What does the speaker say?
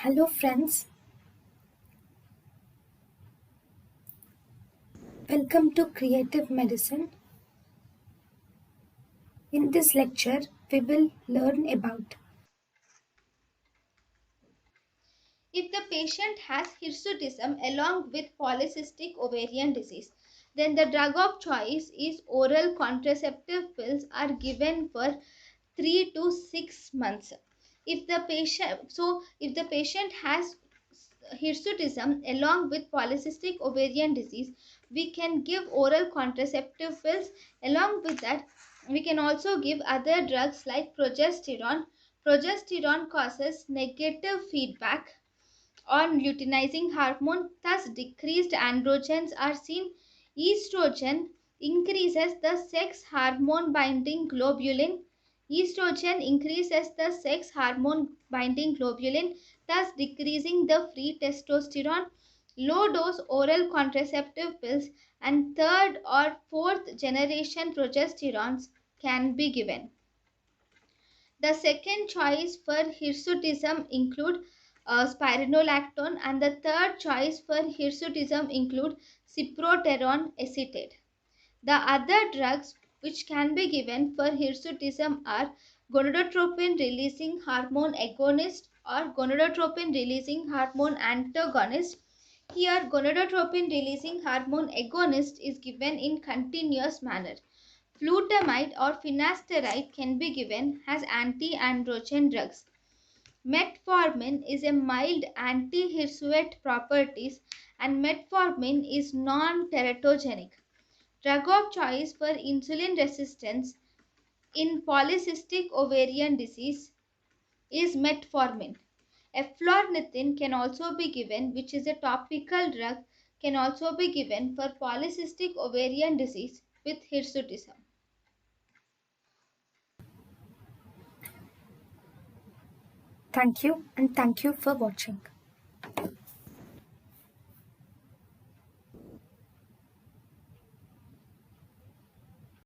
Hello, friends. Welcome to Creative Medicine. In this lecture, we will learn about If the patient has hirsutism along with polycystic ovarian disease, then the drug of choice is oral contraceptive pills are given for 3 to 6 months. If the patient has hirsutism along with polycystic ovarian disease, we can give oral contraceptive pills. Along with that, we can also give other drugs like progesterone causes negative feedback on luteinizing hormone, thus decreased androgens are seen. Estrogen increases the sex hormone binding globulin. Estrogen increases the sex hormone binding globulin, thus decreasing the free testosterone. Low dose oral contraceptive pills and third or fourth generation progesterones can be given. The second choice for hirsutism include spironolactone, and the third choice for hirsutism include cyproterone acetate. The other drugs which can be given for hirsutism are gonadotropin releasing hormone agonist or gonadotropin releasing hormone antagonist. Here, gonadotropin releasing hormone agonist is given in continuous manner. Flutamide or finasteride can be given as anti-androgen drugs. Metformin is a mild anti-hirsuate properties, and metformin is non-teratogenic. Drug of choice for insulin resistance in polycystic ovarian disease is metformin. Eflornithine can also be given, which is a topical drug, can also be given for polycystic ovarian disease with hirsutism. thank you and thank you for watching.